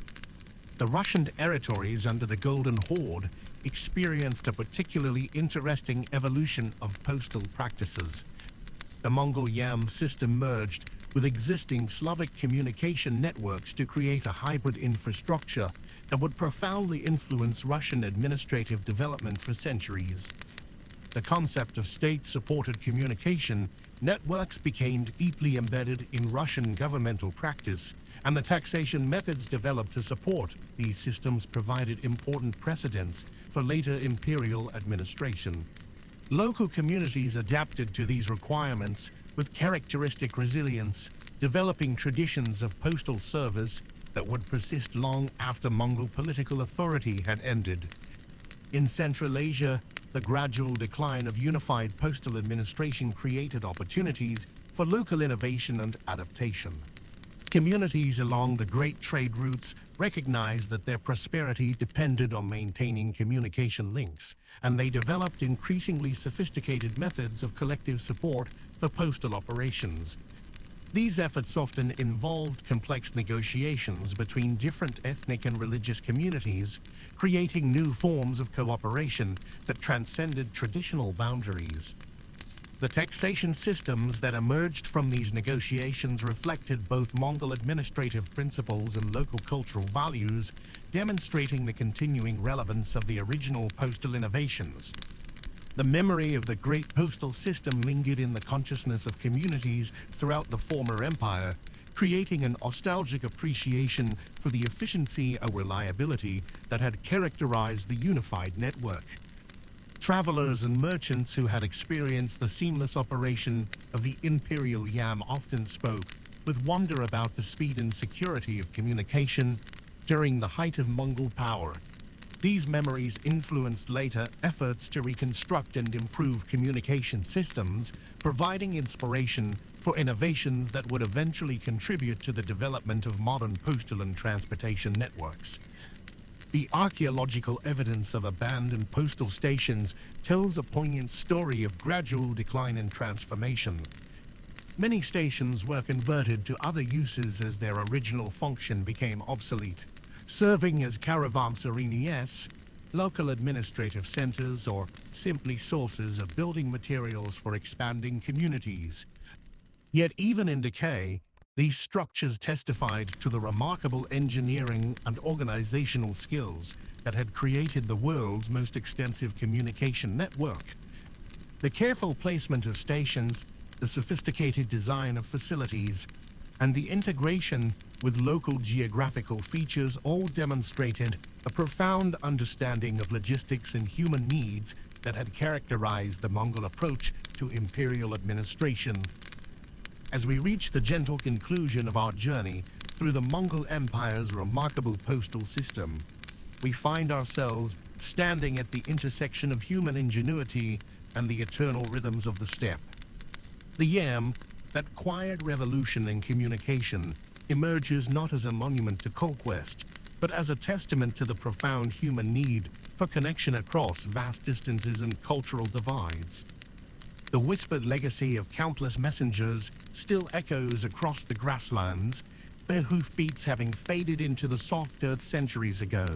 The Russian territories under the Golden Horde experienced a particularly interesting evolution of postal practices. The Mongol Yam system merged with existing Slavic communication networks to create a hybrid infrastructure that would profoundly influence Russian administrative development for centuries. The concept of state-supported communication networks became deeply embedded in Russian governmental practice, and the taxation methods developed to support these systems provided important precedents for later imperial administration. Local communities adapted to these requirements with characteristic resilience, developing traditions of postal service that would persist long after Mongol political authority had ended. In Central Asia, the gradual decline of unified postal administration created opportunities for local innovation and adaptation. Communities along the great trade routes recognized that their prosperity depended on maintaining communication links, and they developed increasingly sophisticated methods of collective support for postal operations. These efforts often involved complex negotiations between different ethnic and religious communities, creating new forms of cooperation that transcended traditional boundaries. The taxation systems that emerged from these negotiations reflected both Mongol administrative principles and local cultural values, demonstrating the continuing relevance of the original postal innovations. The memory of the great postal system lingered in the consciousness of communities throughout the former empire, creating an nostalgic appreciation for the efficiency and reliability that had characterized the unified network. Travelers and merchants who had experienced the seamless operation of the Imperial Yam often spoke with wonder about the speed and security of communication during the height of Mongol power. These memories influenced later efforts to reconstruct and improve communication systems, providing inspiration for innovations that would eventually contribute to the development of modern postal and transportation networks. The archaeological evidence of abandoned postal stations tells a poignant story of gradual decline and transformation. Many stations were converted to other uses as their original function became obsolete, serving as caravanserais, local administrative centers, or simply sources of building materials for expanding communities. Yet even in decay, these structures testified to the remarkable engineering and organizational skills that had created the world's most extensive communication network. The careful placement of stations, the sophisticated design of facilities, and the integration with local geographical features all demonstrated a profound understanding of logistics and human needs that had characterized the Mongol approach to imperial administration. As we reach the gentle conclusion of our journey through the Mongol Empire's remarkable postal system, we find ourselves standing at the intersection of human ingenuity and the eternal rhythms of the steppe. The yam, that quiet revolution in communication, emerges not as a monument to conquest, but as a testament to the profound human need for connection across vast distances and cultural divides. The whispered legacy of countless messengers still echoes across the grasslands, their hoofbeats having faded into the soft earth centuries ago.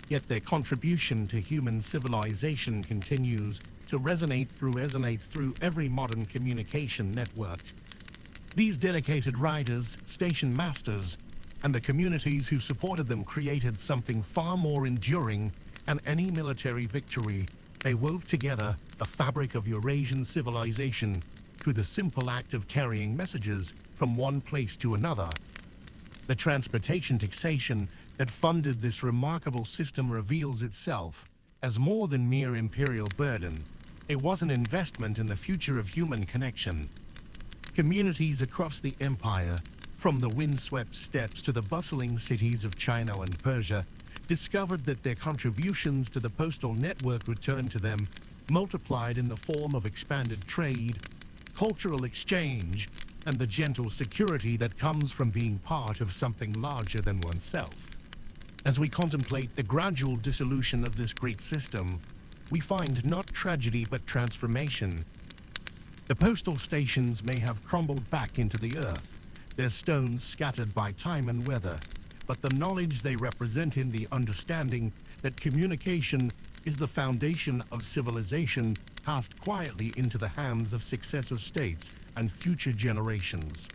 Yet their contribution to human civilization continues to resonate through every modern communication network. These dedicated riders, station masters, and the communities who supported them created something far more enduring than any military victory. They wove together a fabric of Eurasian civilization through the simple act of carrying messages from one place to another. The transportation taxation that funded this remarkable system reveals itself as more than mere imperial burden. It was an investment in the future of human connection. Communities across the empire, from the windswept steppes to the bustling cities of China and Persia, discovered that their contributions to the postal network returned to them, multiplied in the form of expanded trade, cultural exchange, and the gentle security that comes from being part of something larger than oneself. As we contemplate the gradual dissolution of this great system, we find not tragedy but transformation. The postal stations may have crumbled back into the earth, their stones scattered by time and weather, but the knowledge they represent in the understanding that communication is the foundation of civilization passed quietly into the hands of successive states and future generations.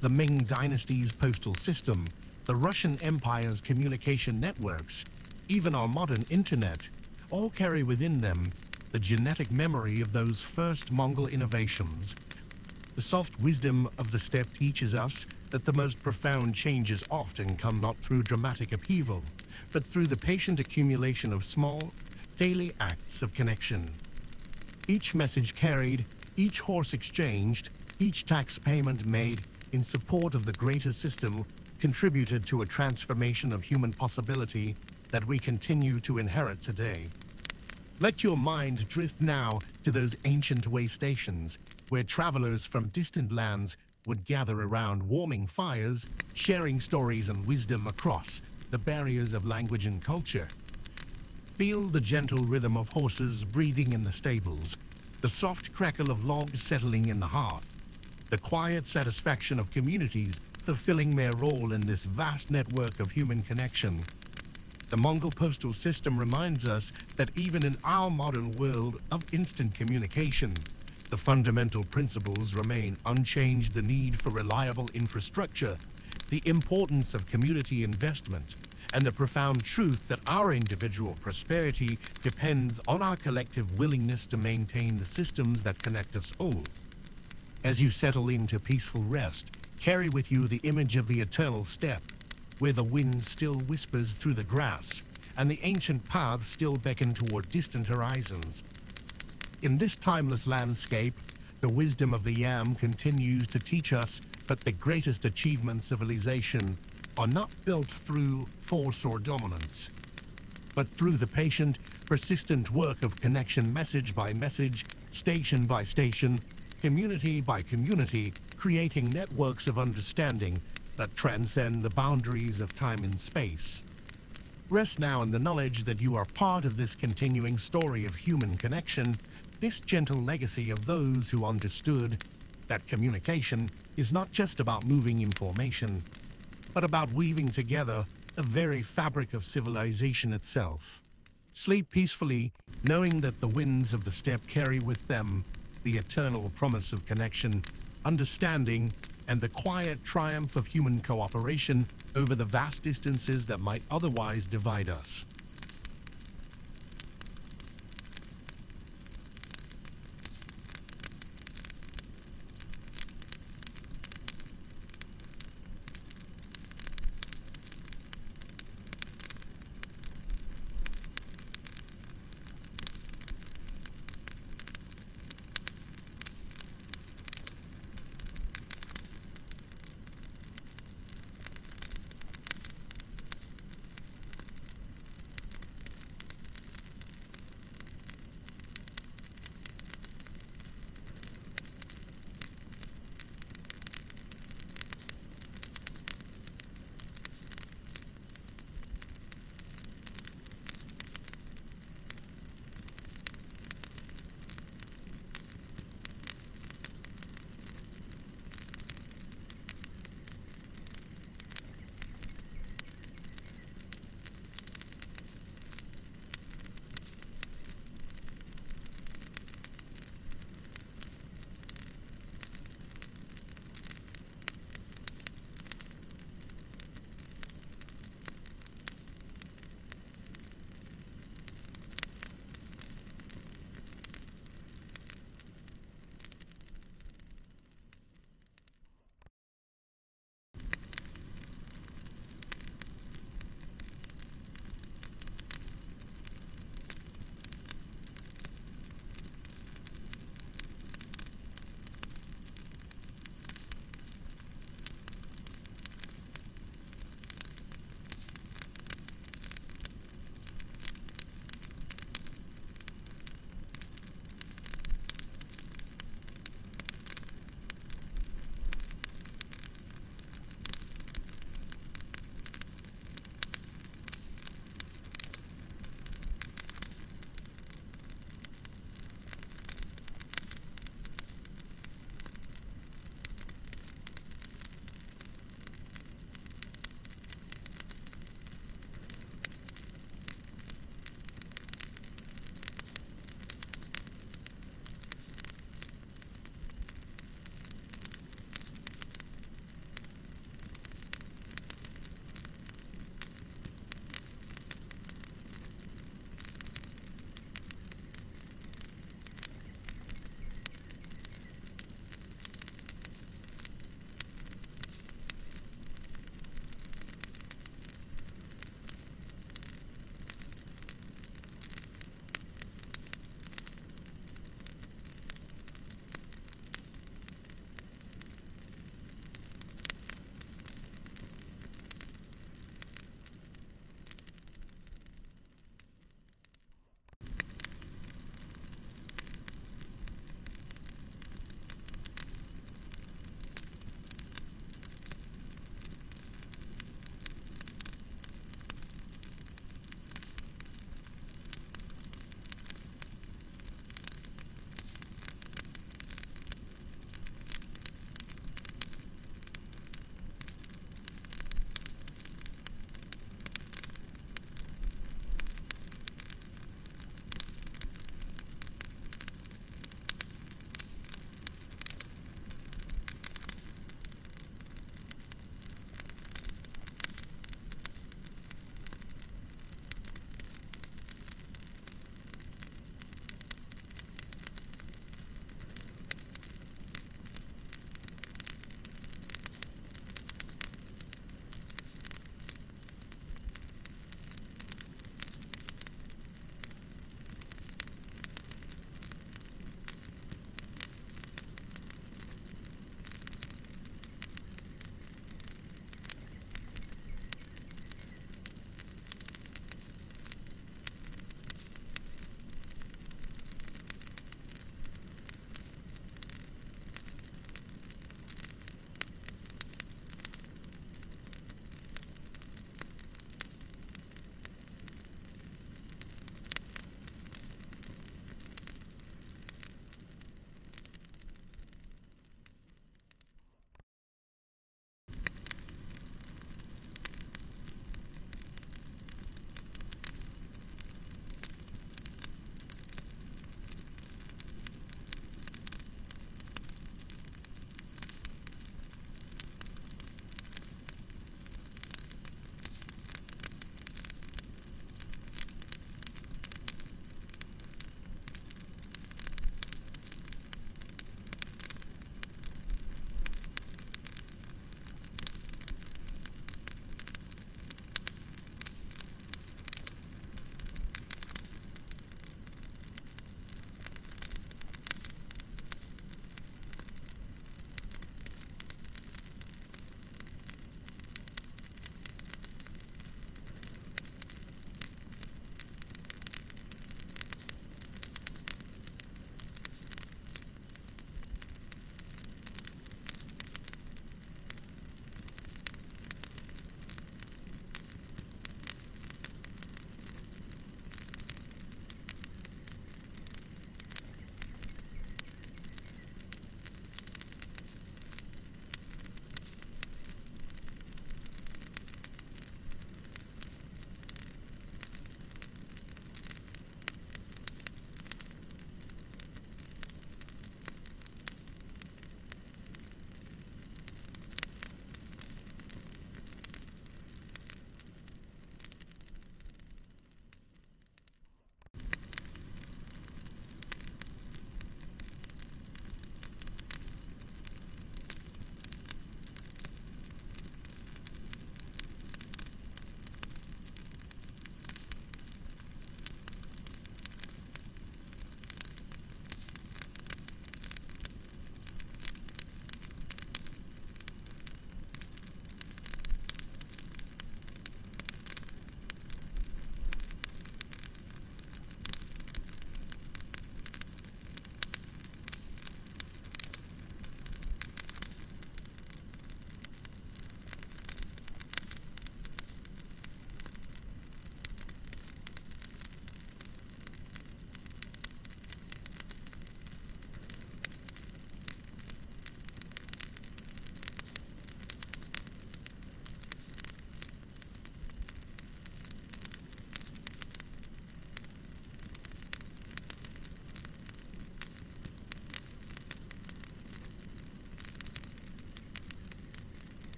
The Ming Dynasty's postal system, the Russian Empire's communication networks, even our modern internet, all carry within them the genetic memory of those first Mongol innovations. The soft wisdom of the steppe teaches us that the most profound changes often come not through dramatic upheaval, but through the patient accumulation of small, daily acts of connection. Each message carried, each horse exchanged, each tax payment made in support of the greater system contributed to a transformation of human possibility that we continue to inherit today. Let your mind drift now to those ancient way stations where travelers from distant lands would gather around warming fires, sharing stories and wisdom across the barriers of language and culture. Feel the gentle rhythm of horses breathing in the stables, the soft crackle of logs settling in the hearth, the quiet satisfaction of communities fulfilling their role in this vast network of human connection. The Mongol postal system reminds us that even in our modern world of instant communication, the fundamental principles remain unchanged: the need for reliable infrastructure, the importance of community investment, and the profound truth that our individual prosperity depends on our collective willingness to maintain the systems that connect us all. As you settle into peaceful rest, carry with you the image of the eternal steppe, where the wind still whispers through the grass and the ancient paths still beckon toward distant horizons. In this timeless landscape, the wisdom of the yam continues to teach us that the greatest achievements of civilization are not built through force or dominance, but through the patient, persistent work of connection, message by message, station by station, community by community, creating networks of understanding that transcend the boundaries of time and space. Rest now in the knowledge that you are part of this continuing story of human connection, this gentle legacy of those who understood that communication is not just about moving information, but about weaving together the very fabric of civilization itself. Sleep peacefully, knowing that the winds of the steppe carry with them the eternal promise of connection, understanding, and the quiet triumph of human cooperation over the vast distances that might otherwise divide us.